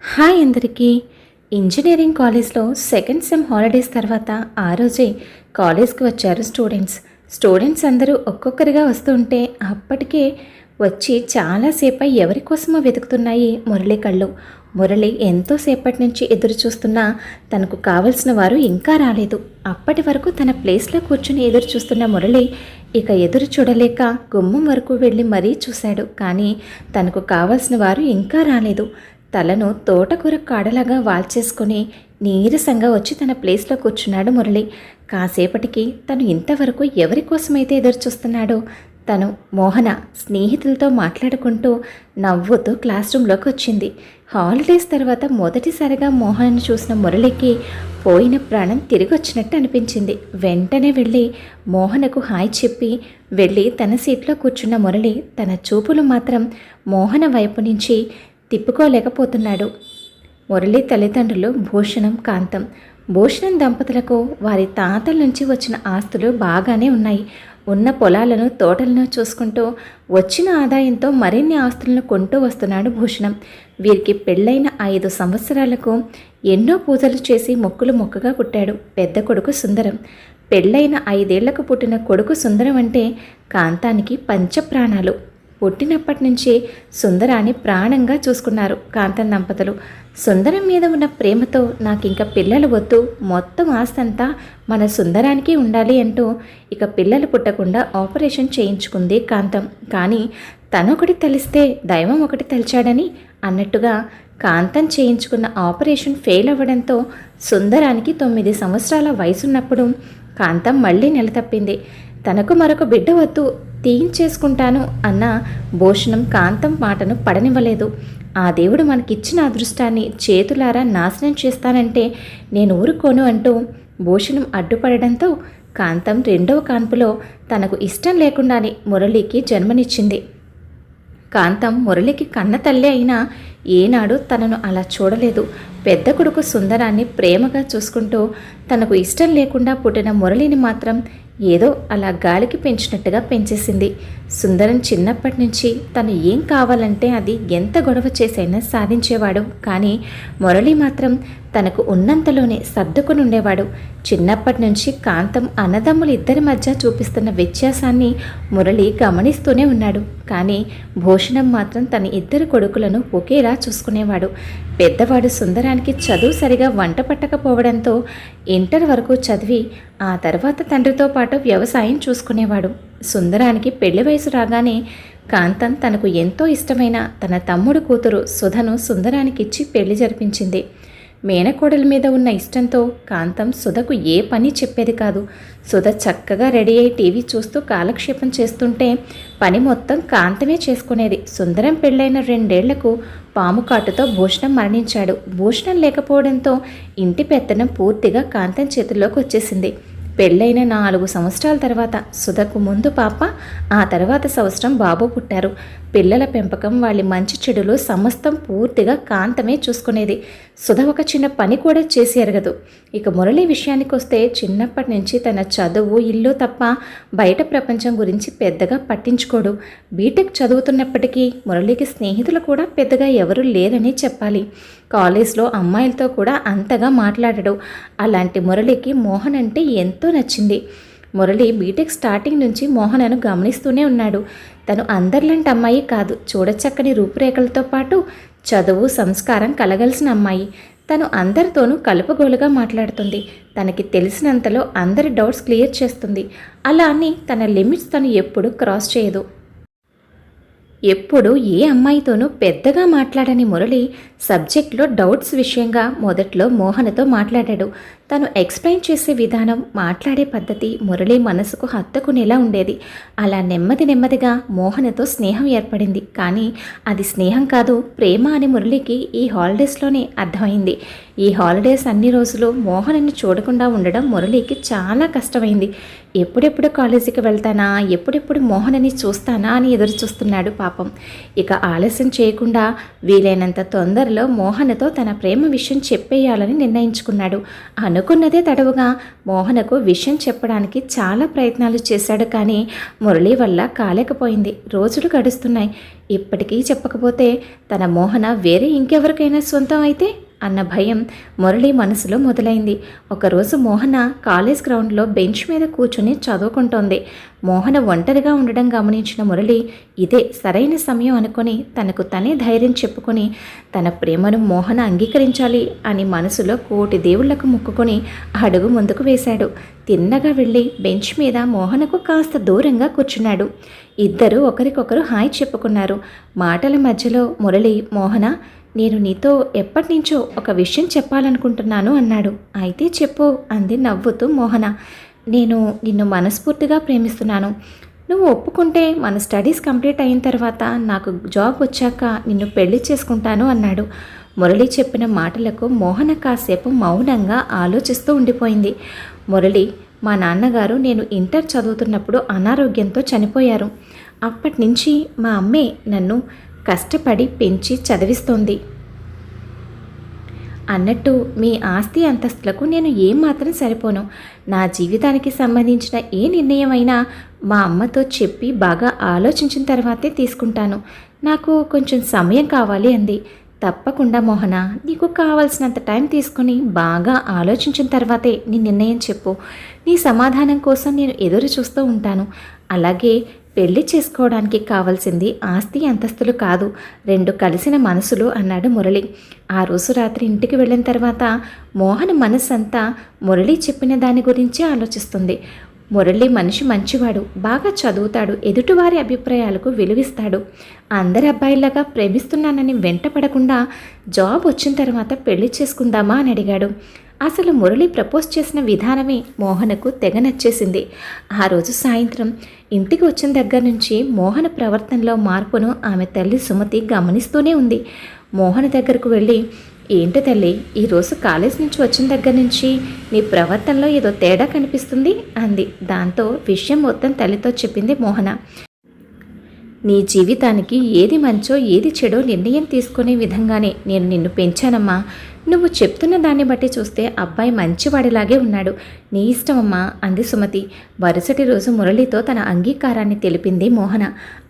Hi అందరికీ. Engineering కాలేజ్లో second sem holidays తర్వాత ఆ రోజే కాలేజ్కి వచ్చారు స్టూడెంట్స్ అందరూ ఒక్కొక్కరిగా వస్తుంటే అప్పటికే వచ్చి చాలాసేపు ఎవరి కోసమో వెతుకుతున్నాయి మురళి కళ్ళు. మురళి ఎంతోసేపటి నుంచి ఎదురు చూస్తున్నా తనకు కావలసిన వారు ఇంకా రాలేదు. అప్పటి వరకు తన ప్లేస్లో కూర్చుని ఎదురు చూస్తున్న మురళి ఇక ఎదురు చూడలేక గుమ్మం వరకు వెళ్ళి మరీ చూశాడు. కానీ తనకు కావలసిన వారు ఇంకా రాలేదు. తలను తోటకూర కాడలాగా వాల్చేసుకొని నీరసంగా వచ్చి తన ప్లేస్లో కూర్చున్నాడు మురళి. కాసేపటికి తను ఇంతవరకు ఎవరి కోసమైతే ఎదురు చూస్తున్నాడో తను మోహన స్నేహితులతో మాట్లాడుకుంటూ నవ్వుతూ క్లాస్ రూమ్లోకి వచ్చింది. హాలిడేస్ తర్వాత మొదటిసారిగా మోహనను చూసిన మురళికి పోయిన ప్రాణం తిరిగి వచ్చినట్టు అనిపించింది. వెంటనే వెళ్ళి మోహనకు హాయ్ చెప్పి వెళ్ళి తన సీట్లో కూర్చున్న మురళి తన చూపులు మాత్రం మోహన వైపు నుంచి తిప్పుకోలేకపోతున్నాడు. మురళి తల్లిదండ్రులు భూషణం, కాంతం. భూషణం దంపతులకు వారి తాతల నుంచి వచ్చిన ఆస్తులు బాగానే ఉన్నాయి. ఉన్న పొలాలను, తోటలను చూసుకుంటూ వచ్చిన ఆదాయంతో మరిన్ని ఆస్తులను కొంటూ వస్తున్నాడు భూషణం. వీరికి పెళ్ళైన 5 సంవత్సరాలకు ఎన్నో పూజలు చేసి మొక్కులు మొక్కగా పుట్టాడు పెద్ద కొడుకు సుందరం. పెళ్ళైన 5 ఏళ్లకు పుట్టిన కొడుకు సుందరం అంటే కాంతానికి పంచప్రాణాలు. పుట్టినప్పటి నుంచి సుందరాన్ని ప్రాణంగా చూసుకున్నారు కాంతం దంపతులు. సుందరం మీద ఉన్న ప్రేమతో నాకింక పిల్లలు వద్దు, మొత్తం ఆస్తంతా మన సుందరానికి ఉండాలి అంటూ ఇక పిల్లలు పుట్టకుండా ఆపరేషన్ చేయించుకుంది కాంతం. కానీ తనొకటి తెలిస్తే దైవం ఒకటి తలిచాడని అన్నట్టుగా కాంతం చేయించుకున్న ఆపరేషన్ ఫెయిల్ అవ్వడంతో సుందరానికి 9 సంవత్సరాల వయసున్నప్పుడు కాంతం మళ్ళీ నెలతప్పింది. తనకు మరొక బిడ్డ వద్దు, తీయించేసుకుంటాను అన్న భూషణం కాంతం మాటను పడనివ్వలేదు. ఆ దేవుడు మనకిచ్చిన అదృష్టాన్ని చేతులారా నాశనం చేస్తానంటే నేను ఊరుకోను అంటూ భూషణం అడ్డుపడడంతో కాంతం 2వ కాన్పులో తనకు ఇష్టం లేకుండానే మురళికి జన్మనిచ్చింది. కాంతం మురళికి కన్న తల్లి అయినా ఏనాడు తనను అలా చూడలేదు. పెద్ద కొడుకు సుందరాన్ని ప్రేమగా చూసుకుంటూ తనకు ఇష్టం లేకుండా పుట్టిన మురళిని మాత్రం ఏదో అలా గాలికి పెంచినట్టుగా పెంచేసింది. సుందరం చిన్నప్పటి నుంచి తను ఏం కావాలంటే అది ఎంత గొడవ చేసైనా సాధించేవాడు. కానీ మురళి మాత్రం తనకు ఉన్నంతలోనే సర్దుకుని ఉండేవాడు. చిన్నప్పటి నుంచి కాంతం అన్నదమ్ములు ఇద్దరి మధ్య చూపిస్తున్న వ్యత్యాసాన్ని మురళి గమనిస్తూనే ఉన్నాడు. కానీ భూషణం మాత్రం తన 2 కొడుకులను ఒకేలా చూసుకునేవాడు. పెద్దవాడు సుందరానికి చదువు సరిగా వంట పట్టకపోవడంతో ఇంటర్ వరకు చదివి ఆ తర్వాత తండ్రితో పాటు వ్యవసాయం చూసుకునేవాడు. సుందరానికి పెళ్లి వయసు రాగానే కాంతం తనకు ఎంతో ఇష్టమైన తన తమ్ముడు కూతురు సుధను సుందరానికిచ్చి పెళ్లి జరిపించింది. మేనకోడల మీద ఉన్న ఇష్టంతో కాంతం సుధకు ఏ పని చెప్పేది కాదు. సుధ చక్కగా రెడీ అయి టీవీ చూస్తూ కాలక్షేపం చేస్తుంటే పని మొత్తం కాంతమే చేసుకునేది. సుందరం పెళ్ళైన 2 ఏళ్లకు పాము కాటుతో భూషణం మరణించాడు. భూషణం లేకపోవడంతో ఇంటి పెత్తనం పూర్తిగా కాంతం చేతుల్లోకి వచ్చేసింది. పెళ్ళైన 4 సంవత్సరాల తర్వాత సుధకు ముందు పాప, ఆ తర్వాత సంవత్సరం బాబు పుట్టారు. పిల్లల పెంపకం, వాళ్ళ మంచి చెడులు సమస్తం పూర్తిగా కాంతమే చూసుకునేది. సుధ ఒక చిన్న పని కూడా చేసి ఎరగదు. ఇక మురళి విషయానికి వస్తే చిన్నప్పటి నుంచి తన చదువు, ఇల్లు తప్ప బయట ప్రపంచం గురించి పెద్దగా పట్టించుకోడు. బీటెక్ చదువుతున్నప్పటికీ మురళికి స్నేహితులు కూడా పెద్దగా ఎవరూ లేరని చెప్పాలి. కాలేజ్లో అమ్మాయిలతో కూడా అంతగా మాట్లాడడు. అలాంటి మురళికి మోహన్ అంటే ఎంతో నచ్చింది. మురళి బీటెక్ స్టార్టింగ్ నుంచి మోహనను గమనిస్తూనే ఉన్నాడు. తను అందరిలాంటి అమ్మాయి కాదు, చూడచక్కని రూపురేఖలతో పాటు చదువు, సంస్కారం కలగలిసిన అమ్మాయి. తను అందరితోనూ కలుపుగోలుగా మాట్లాడుతుంది. తనకి తెలిసినంతలో అందరి డౌట్స్ క్లియర్ చేస్తుంది. అలా అని తన లిమిట్స్ తను ఎప్పుడూ క్రాస్ చేయదు. ఎప్పుడు ఏ అమ్మాయితోనూ పెద్దగా మాట్లాడని మురళి సబ్జెక్ట్లో డౌట్స్ విషయంగా మొదట్లో మోహనతో మాట్లాడాడు. తను ఎక్స్ప్లెయిన్ చేసే విధానం, మాట్లాడే పద్ధతి మురళి మనసుకు హత్తుకునేలా ఉండేది. అలా నెమ్మదిగా మోహనతో స్నేహం ఏర్పడింది. కానీ అది స్నేహం కాదు, ప్రేమ అని మురళికి ఈ హాలిడేస్లోనే అర్థమైంది. ఈ హాలిడేస్ అన్ని రోజులు మోహనని చూడకుండా ఉండడం మురళికి చాలా కష్టమైంది. ఎప్పుడెప్పుడు కాలేజీకి వెళ్తానా, ఎప్పుడెప్పుడు మోహనని చూస్తానా అని ఎదురు చూస్తున్నాడు పాపం. ఇక ఆలస్యం చేయకుండా వీలైనంత తొందరలో మోహనతో తన ప్రేమ విషయం చెప్పేయాలని నిర్ణయించుకున్నాడు. అనుకున్నదే తడవుగా మోహనకు విషయం చెప్పడానికి చాలా ప్రయత్నాలు చేశాడు. కానీ మురళి వల్ల కాలేకపోయింది. రోజులు గడుస్తున్నాయి. ఇప్పటికీ చెప్పకపోతే తన మోహన వేరే ఇంకెవరికైనా సొంతం అయితే అన్న భయం మురళి మనసులో మొదలైంది. ఒకరోజు మోహన కాలేజ్ గ్రౌండ్లో బెంచ్ మీద కూర్చుని చదువుకుంటోంది. మోహన ఒంటరిగా ఉండడం గమనించిన మురళి ఇదే సరైన సమయం అనుకొని తనకు తనే ధైర్యం చెప్పుకొని తన ప్రేమను మోహన అంగీకరించాలి అని మనసులో కోటి దేవుళ్లకు మొక్కుకొని అడుగు ముందుకు వేశాడు. తిన్నగా వెళ్ళి బెంచ్ మీద మోహనకు కాస్త దూరంగా కూర్చున్నాడు. ఇద్దరూ ఒకరికొకరు హాయ్ చెప్పుకున్నారు. మాటల మధ్యలో మురళి, మోహన, నేను నీతో ఎప్పటినుంచో ఒక విషయం చెప్పాలనుకుంటున్నాను అన్నాడు. అయితే చెప్పు అంది నవ్వుతూ మోహన. నేను నిన్ను మనస్ఫూర్తిగా ప్రేమిస్తున్నాను. నువ్వు ఒప్పుకుంటే మన స్టడీస్ కంప్లీట్ అయిన తర్వాత నాకు జాబ్ వచ్చాక నిన్ను పెళ్లి చేసుకుంటాను అన్నాడు. మురళి చెప్పిన మాటలకు మోహన కాసేపు మౌనంగా ఆలోచిస్తూ ఉండిపోయింది. మురళి, మా నాన్నగారు నేను ఇంటర్ చదువుతున్నప్పుడు అనారోగ్యంతో చనిపోయారు. అప్పటి నుంచి మా అమ్మే నన్ను కష్టపడి పెంచి చదివిస్తోంది. అన్నట్టు మీ ఆస్తి అంతస్తులకు నేను ఏమాత్రం సరిపోను. నా జీవితానికి సంబంధించిన ఏ నిర్ణయం అయినా మా అమ్మతో చెప్పి బాగా ఆలోచించిన తర్వాతే తీసుకుంటాను. నాకు కొంచెం సమయం కావాలి అంది. తప్పకుండా మోహన, నీకు కావాల్సినంత టైం తీసుకొని బాగా ఆలోచించిన తర్వాతే నీ నిర్ణయం చెప్పు. నీ సమాధానం కోసం నేను ఎదురు చూస్తూ ఉంటాను. అలాగే పెళ్లి చేసుకోవడానికి కావాల్సింది ఆస్తి అంతస్తులు కాదు, రెండు కలిసిన మనసులు అన్నాడు మురళి. ఆ రోజు రాత్రి ఇంటికి వెళ్ళిన తర్వాత మోహన మనస్సంతా మురళి చెప్పిన దాని గురించే ఆలోచిస్తుంది. మురళి మనిషి మంచివాడు, బాగా చదువుతాడు, ఎదుటివారి అభిప్రాయాలకు విలువిస్తాడు. అందరి అబ్బాయిలాగా ప్రేమిస్తున్నానని వెంటపడకుండా జాబ్ వచ్చిన తర్వాత పెళ్లి చేసుకుందామా అని అడిగాడు. అసలు మురళి ప్రపోజ్ చేసిన విధానమే మోహనకు తెగ నచ్చేసింది. ఆ రోజు సాయంత్రం ఇంటికి వచ్చిన దగ్గర నుంచి మోహన ప్రవర్తనలో మార్పును ఆమె తల్లి సుమతి గమనిస్తూనే ఉంది. మోహన దగ్గరకు వెళ్ళి, ఏంటి తల్లి, ఈరోజు కాలేజ్ నుంచి వచ్చిన దగ్గర నుంచి నీ ప్రవర్తనలో ఏదో తేడా కనిపిస్తుంది అంది. దాంతో విషయం మొత్తం తల్లితో చెప్పింది మోహన. నీ జీవితానికి ఏది మంచో ఏది చెడో నిర్ణయం తీసుకునే విధంగానే నేను నిన్ను పెంచానమ్మా. నువ్వు చెప్తున్న దాన్ని బట్టి చూస్తే అబ్బాయి మంచివాడిలాగే ఉన్నాడు. నీ ఇష్టమమ్మా అంది సుమతి. మరుసటి రోజు మురళితో తన అంగీకారాన్ని తెలిపింది మోహన.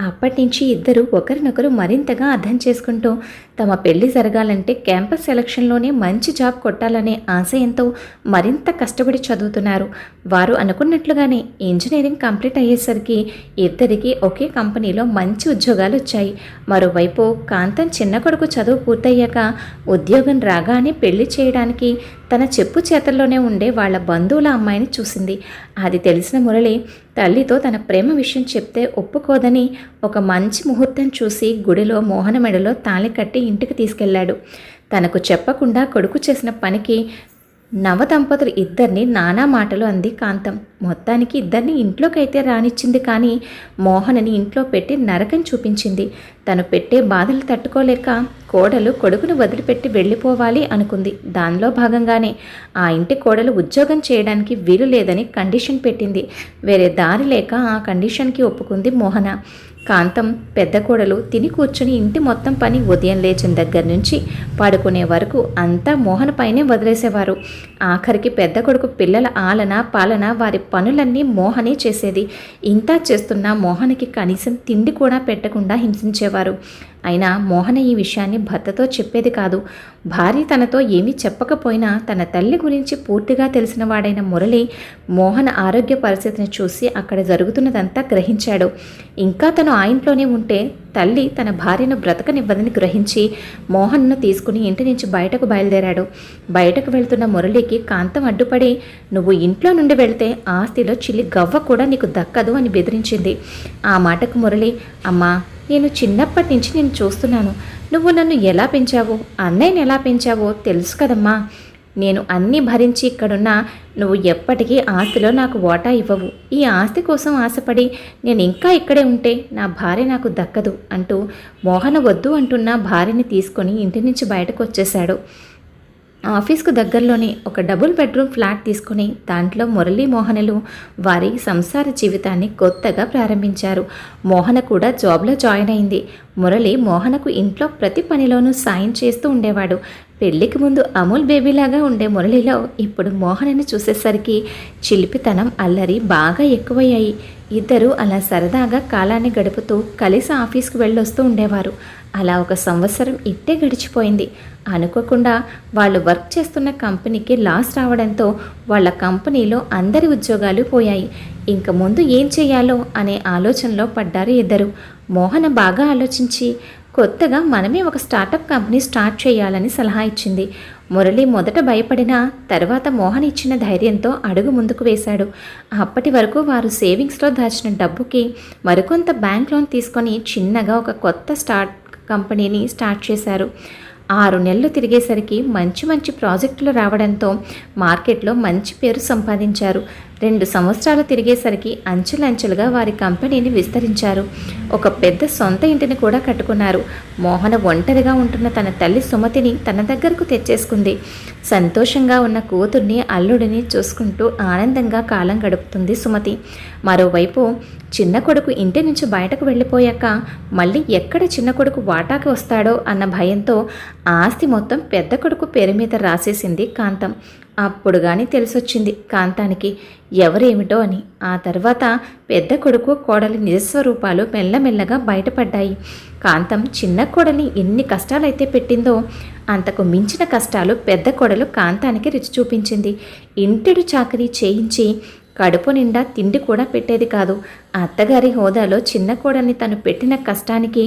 అప్పటి నుంచి ఇద్దరు ఒకరినొకరు మరింతగా అర్థం చేసుకుంటూ తమ పెళ్లి జరగాలంటే క్యాంపస్ సెలక్షన్లోనే మంచి జాబ్ కొట్టాలనే ఆశయంతో మరింత కష్టపడి చదువుతున్నారు. వారు అనుకున్నట్లుగానే ఇంజనీరింగ్ కంప్లీట్ అయ్యేసరికి ఇద్దరికి ఒకే కంపెనీలో మంచి ఉద్యోగాలు వచ్చాయి. మరోవైపు కాంతం చిన్న కొడుకు చదువు పూర్తయ్యాక ఉద్యోగం రాగానే పెళ్లి చేయడానికి తన చెప్పు చేతల్లోనే ఉండే వాళ్ళ బంధువుల అమ్మాయిని చూసింది. అది తెలిసిన మురళి తల్లితో తన ప్రేమ విషయం చెప్తే ఒప్పుకోదని ఒక మంచి ముహూర్తం చూసి గుడిలో మోహన మెడలో తాళి కట్టి ఇంటికి తీసుకెళ్లాడు. తనకు చెప్పకుండా కొడుకు చేసిన పనికి నవదంపతులు ఇద్దరిని నానా మాటలు అంది కాంతం. మొత్తానికి ఇద్దరిని ఇంట్లోకైతే రానిచ్చింది, కానీ మోహనని ఇంట్లో పెట్టి నరకం చూపించింది. తను పెట్టే బాధలు తట్టుకోలేక కోడలు కొడుకును వదిలిపెట్టి వెళ్ళిపోవాలి అనుకుంది. దానిలో భాగంగానే ఆ ఇంటి కోడలు ఉద్యోగం చేయడానికి వీలు లేదని కండిషన్ పెట్టింది. వేరే దారి లేక ఆ కండిషన్కి ఒప్పుకుంది మోహన. కాంతం పెద్ద కోడలు తిని కూర్చుని ఇంటి మొత్తం పని ఉదయం లేచిన దగ్గర నుంచి పడుకునే వరకు అంతా మోహన పైనే వదిలేసేవారు. ఆఖరికి పెద్ద కొడుకు పిల్లల ఆలన పాలన వారి పనులన్నీ మోహనే చేసేది. ఇంతా చేస్తున్నా మోహనకి కనీసం తిండి కూడా పెట్టకుండా హింసించేవారు. అయినా మోహన ఈ విషయాన్ని భర్తతో చెప్పేది కాదు. భార్య తనతో ఏమీ చెప్పకపోయినా తన తల్లి గురించి పూర్తిగా తెలిసిన వాడైన మురళి మోహన ఆరోగ్య పరిస్థితిని చూసి అక్కడ జరుగుతున్నదంతా గ్రహించాడు. ఇంకా తను ఆ ఇంట్లోనే ఉంటే తల్లి తన భార్యను బ్రతకనివ్వదని గ్రహించి మోహన్ను తీసుకుని ఇంటి నుంచి బయటకు బయలుదేరాడు. బయటకు వెళ్తున్న మురళికి కాంతం అడ్డుపడి, నువ్వు ఇంట్లో నుండి వెళితే ఆస్తిలో చిల్లి గవ్వ కూడా నీకు దక్కదు అని బెదిరించింది. ఆ మాటకు మురళి, అమ్మా, నేను చిన్నప్పటి నుంచి నేను చూస్తున్నాను. నువ్వు నన్ను ఎలా పెంచావో, అన్నయ్యని ఎలా పెంచావో తెలుసు కదమ్మా. నేను అన్నీ భరించి ఇక్కడున్నా నువ్వు ఎప్పటికీ ఆస్తిలో నాకు వాటా ఇవ్వవు. ఈ ఆస్తి కోసం ఆశపడి నేను ఇంకా ఇక్కడే ఉంటే నా భార్య నాకు దక్కదు అంటూ మోహన వద్దు అంటున్న భార్యని తీసుకొని ఇంటి నుంచి బయటకు వచ్చేశాడు. ఆఫీస్కు దగ్గరలోనే ఒక డబుల్ బెడ్రూమ్ ఫ్లాట్ తీసుకుని దాంట్లో మురళీ మోహనలు వారి సంసార జీవితాన్ని కొత్తగా ప్రారంభించారు. మోహన కూడా జాబ్లో జాయిన్ అయింది. మురళి మోహనకు ఇంట్లో ప్రతి పనిలోనూ సాయం చేస్తూ ఉండేవాడు. పెళ్లికి ముందు అమూల్ బేబీలాగా ఉండే మురళిలో ఇప్పుడు మోహనని చూసేసరికి చిలిపితనం, అల్లరి బాగా ఎక్కువయ్యాయి. ఇద్దరూ అలా సరదాగా కాలాన్ని గడుపుతూ కలిసి ఆఫీస్కి వెళ్ళొస్తూ ఉండేవారు. అలా 1 సంవత్సరం ఇట్టే గడిచిపోయింది. అనుకోకుండా వాళ్ళు వర్క్ చేస్తున్న కంపెనీకి లాస్ రావడంతో వాళ్ళ కంపెనీలో అందరి ఉద్యోగాలు పోయాయి. ఇంక ముందు ఏం చేయాలో అనే ఆలోచనలో పడ్డారు ఇద్దరు. మోహన బాగా ఆలోచించి కొత్తగా మనమే ఒక స్టార్టప్ కంపెనీ స్టార్ట్ చేయాలని సలహా ఇచ్చింది. మురళి మొదట భయపడినా తర్వాత మోహన్ ఇచ్చిన ధైర్యంతో అడుగు ముందుకు వేశాడు. అప్పటి వరకు వారు సేవింగ్స్లో దాచిన డబ్బుకి మరికొంత బ్యాంక్ లోన్ తీసుకొని చిన్నగా ఒక కొత్త కంపెనీని స్టార్ట్ చేశారు. 6 నెలలు తిరిగేసరికి మంచి మంచి ప్రాజెక్టులు రావడంతో మార్కెట్లో మంచి పేరు సంపాదించారు. 2 సంవత్సరాలు తిరిగేసరికి అంచెలంచెలుగా వారి కంపెనీని విస్తరించారు. ఒక పెద్ద సొంత ఇంటిని కూడా కట్టుకున్నారు. మోహన ఒంటరిగా ఉంటున్న తన తల్లి సుమతిని తన దగ్గరకు తెచ్చేసుకుంది. సంతోషంగా ఉన్న కూతుర్ని, అల్లుడిని చూసుకుంటూ ఆనందంగా కాలం గడుపుతుంది సుమతి. మరోవైపు చిన్న కొడుకు ఇంటి నుంచి బయటకు వెళ్ళిపోయాక మళ్ళీ ఎక్కడ చిన్న కొడుకు వాటాకి వస్తాడో అన్న భయంతో ఆస్తి మొత్తం పెద్ద కొడుకు పేరు మీద రాసేసింది కాంతం. అప్పుడు కానీ తెలిసొచ్చింది కాంతానికి ఎవరేమిటో అని. ఆ తర్వాత పెద్ద కొడుకు కోడలి నిజస్వరూపాలు మెల్లమెల్లగా బయటపడ్డాయి. కాంతం చిన్న కోడలిని ఎన్ని కష్టాలైతే పెట్టిందో అంతకు మించిన కష్టాలు పెద్ద కోడలు కాంతానికి రుచి చూపించింది. ఇంటెడు చాకరీ చేయించి కడుపు నిండా తిండి కూడా పెట్టేది కాదు. అత్తగారి హోదాలో చిన్న కోడల్ని తను పెట్టిన కష్టానికి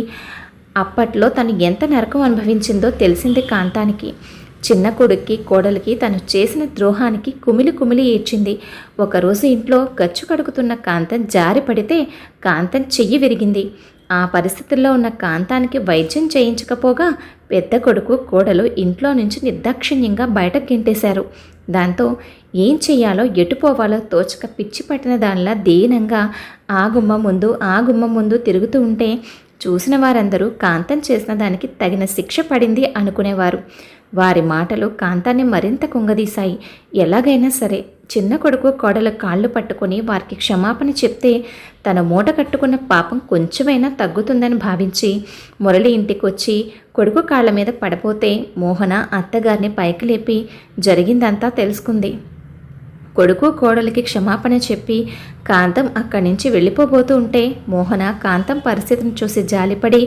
అప్పట్లో తను ఎంత నరకం అనుభవించిందో తెలిసింది కాంతానికి. చిన్న కొడుక్కి, కోడలికి తను చేసిన ద్రోహానికి కుమిలి కుమిలి ఏడ్చింది. ఒకరోజు ఇంట్లో గచ్చు కడుగుతున్న కాంతం జారి పడితే కాంతం చెయ్యి విరిగింది. ఆ పరిస్థితుల్లో ఉన్న కాంతానికి వైద్యం చేయించకపోగా పెద్ద కొడుకు, కోడలు ఇంట్లో నుంచి నిర్దాక్షిణ్యంగా బయటకు గెంటేశారు. దాంతో ఏం చెయ్యాలో ఎటుపోవాలో తోచక పిచ్చి పట్టిన దానిలా దీనంగా ఆ గుమ్మం ముందు తిరుగుతూ ఉంటే చూసిన వారందరూ కాంతం చేసిన దానికి తగిన శిక్ష పడింది అనుకునేవారు. వారి మాటలు కాంతాన్ని మరింత కుంగదీశాయి. ఎలాగైనా సరే చిన్న కొడుకు, కోడల కాళ్ళు పట్టుకొని వారికి క్షమాపణ చెప్తే తన మూట కట్టుకున్న పాపం కొంచెమైనా తగ్గుతుందని భావించి మురళి ఇంటికి వచ్చి కొడుకు కాళ్ళ మీద పడపోతే మోహన అత్తగారిని పైకి లేపి జరిగిందంతా తెలుసుకుంది. కొడుకు, కోడలికి క్షమాపణ చెప్పి కాంతం అక్కడి నుంచి వెళ్ళిపోబోతూ ఉంటే మోహన కాంతం పరిస్థితిని చూసి జాలిపడి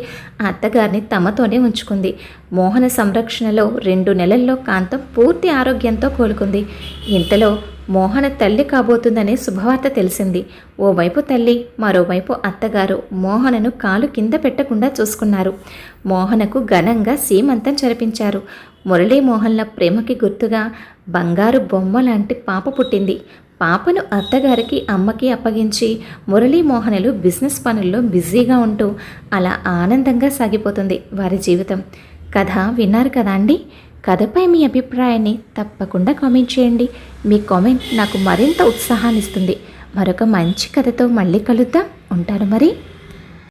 అత్తగారిని తమతోనే ఉంచుకుంది. మోహన సంరక్షణలో 2 నెలల్లో కాంతం పూర్తి ఆరోగ్యంతో కోలుకుంది. ఇంతలో మోహన తల్లి కాబోతుందనే శుభవార్త తెలిసింది. ఓవైపు తల్లి, మరోవైపు అత్తగారు మోహనను కాలు కింద పెట్టకుండా చూసుకున్నారు. మోహనకు ఘనంగా సీమంతం జరిపించారు. మురళీమోహన్ల ప్రేమకి గుర్తుగా బంగారు బొమ్మ లాంటి పాప పుట్టింది. పాపను అత్తగారికి, అమ్మకి అప్పగించి మురళీమోహనులు బిజినెస్ పనుల్లో బిజీగా ఉంటూ అలా ఆనందంగా సాగిపోతుంది వారి జీవితం. కథ విన్నారు కదా అండి. కథపై మీ అభిప్రాయాన్ని తప్పకుండా కామెంట్ చేయండి. మీ కామెంట్ నాకు మరింత ఉత్సాహాన్ని ఇస్తుంది. మరొక మంచి కథతో మళ్ళీ కలుద్దాం. ఉంటాను మరి.